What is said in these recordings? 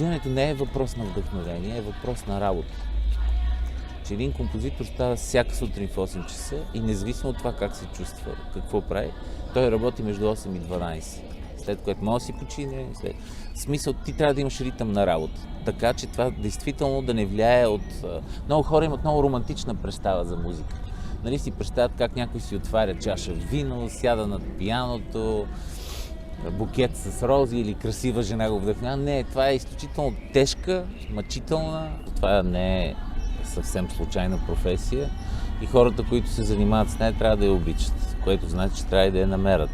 композирането не е въпрос на вдъхновение, е въпрос на работа. Че един композитор става всяка сутрин в 8 часа и независимо от това как се чувства, какво прави, той работи между 8 и 12. След което може да си почине. В смисъл, ти трябва да имаш ритъм на работа. Така че това действително да не влияе от... Много хора имат много романтична представа за музика. Нали си представят как някой си отваря чаша вино, сяда над пианото, букет с рози или красива жена го вдъхнява. Не, това е изключително тежка, мъчителна. Това не е съвсем случайна професия и хората, които се занимават с нея, трябва да я обичат, което значи, че трябва и да я намерят.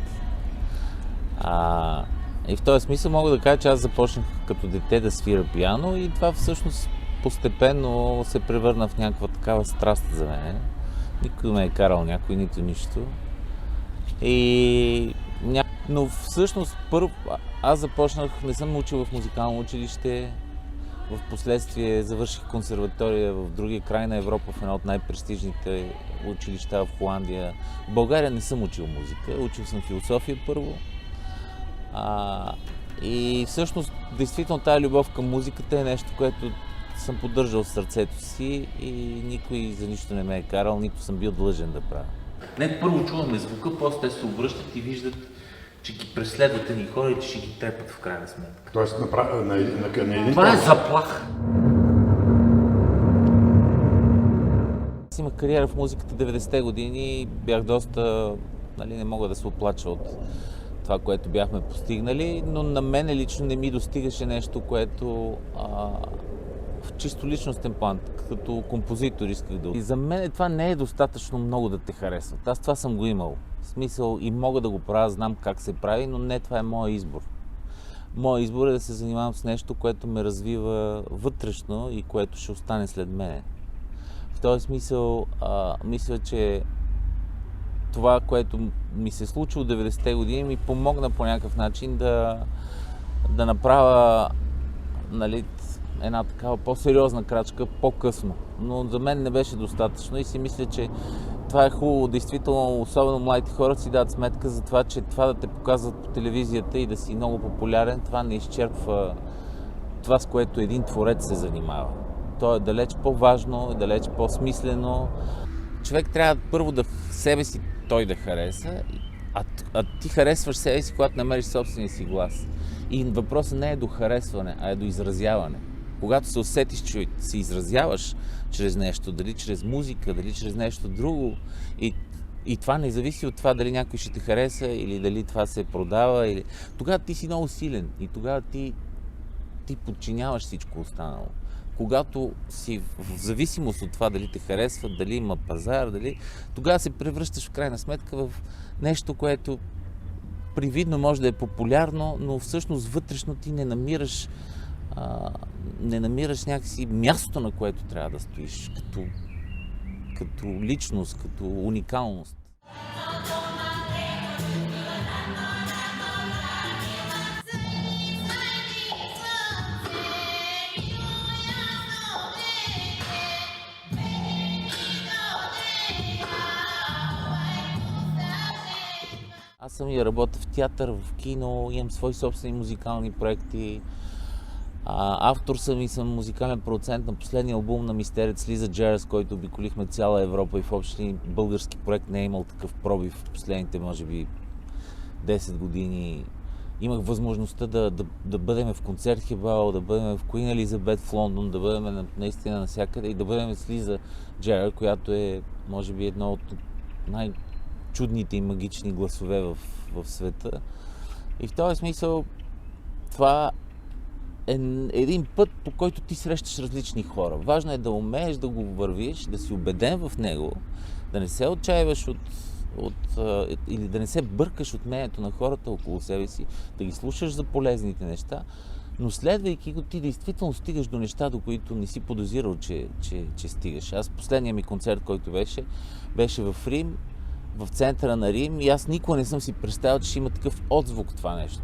И в този смисъл мога да кажа, че аз започнах като дете да свира пиано и това всъщност постепенно се превърна в някаква такава страст за мен. Никой ме е карал някой, нито нищо. Но всъщност първо аз започнах, не съм учил в музикално училище, в последствие завърших консерватория в другия край на Европа, в едно от най-престижните училища в Холандия. В България не съм учил музика, учил съм философия първо. И всъщност, действително тази любов към музиката е нещо, което съм поддържал в сърцето си и никой за нищо не ме е карал, нито съм бил длъжен да правя. Не, първо чуваме звука, после те се обръщат и виждат, че ги преследват едни хора и че ще ги трепат в крайна сметка. Тоест на един... Това е заплаха! Аз имах кариера в музиката 90-те години и бях доста... не мога да се оплача от това, което бяхме постигнали, но на мен лично не ми достигаше нещо, което в чисто личностен план, като композитор исках да... И за мен това не е достатъчно много да те харесват. Аз това съм го имал. В смисъл и мога да го правя, знам как се прави, но не това е моят избор. Моят избор е да се занимавам с нещо, което ме развива вътрешно и което ще остане след мене. В този смисъл мисля, че това, което ми се случи от 90-те години, ми помогна по някакъв начин да направя една такава по-сериозна крачка по-късно. Но за мен не беше достатъчно и си мисля, че това е хубаво. Действително, особено младите хора си дадат сметка за това, че това да те показват по телевизията и да си много популярен, това не изчерпва това, с което един творец се занимава. То е далеч по-важно, далеч по-смислено. Човек трябва първо да себе си той да хареса, а ти харесваш себе си, когато намериш собствения си глас. И въпросът не е до харесване, а е до изразяване. Когато се усетиш, че се изразяваш чрез нещо, дали чрез музика, дали чрез нещо друго, и това не зависи от това дали някой ще те хареса или дали това се продава, тогава ти си много силен и тогава ти подчиняваш всичко останало. Когато си в зависимост от това дали те харесват, дали има пазар, тогава се превръщаш в крайна сметка в нещо, което привидно може да е популярно, но всъщност вътрешно ти не намираш някакси място, на което трябва да стоиш, като личност, като уникалност. Аз самия работя в театър, в кино, имам свои собствени музикални проекти. Автор съм и съм музикален продуцент на последния албум на Мистерец Лиза Джерас, който обиколихме цяла Европа и в общи български проект не е имал такъв пробив в последните, може би, 10 години. Имах възможността да бъдем в концерт Хебал, да бъдем в Queen Elizabeth в Лондон, да бъдем наистина навсякъде и да бъдем с Лиза Джерас, която е, може би, едно от най-чудните и магични гласове в света. И в този смисъл това е един път, по който ти срещаш различни хора. Важно е да умееш да го вървиш, да си убеден в него, да не се отчаиваш или да не се бъркаш от мнението на хората около себе си, да ги слушаш за полезните неща, но следвайки го, ти действително стигаш до неща, до които не си подозирал, че стигаш. Аз последния ми концерт, който беше в Рим, в центъра на Рим, и аз никога не съм си представил, че ще има такъв отзвук това нещо.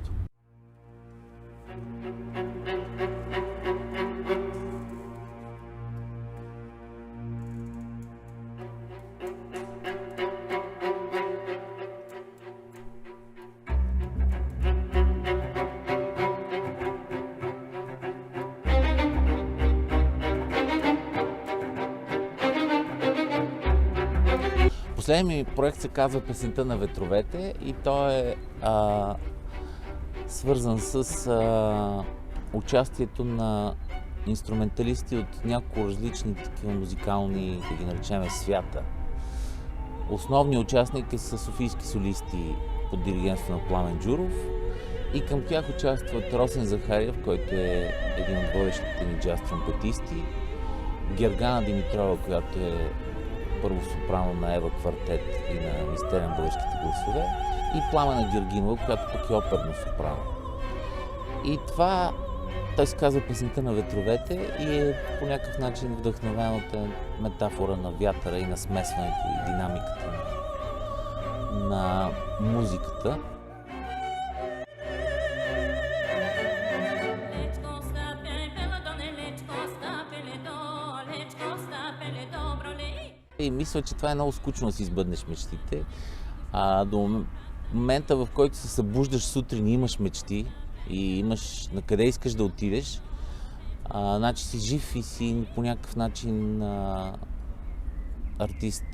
Последният ми проект се казва "Песента на ветровете" и той е свързан с участието на инструменталисти от няколко различни такива музикални, да ги наречем, свята. Основният участник са софийски солисти под диригентство на Пламен Джуров и към тях участват Росен Захариев, който е един от водещите ни джаз тромпетисти, Гергана Димитрова, която е първо сопрано на Ева Квартет и на Мистерен българските гласове, и Пламена Георгинова, която пък е оперно сопрано. И това, той се казва "Песента на ветровете" и е по някакъв начин вдъхновен от метафора на вятъра и на смесването и динамиката на музиката. И мисля, че това е много скучно да си избъднеш мечтите. До момента, в който се събуждаш сутрин и имаш мечти и имаш на къде искаш да отидеш, значи си жив и си по някакъв начин артист.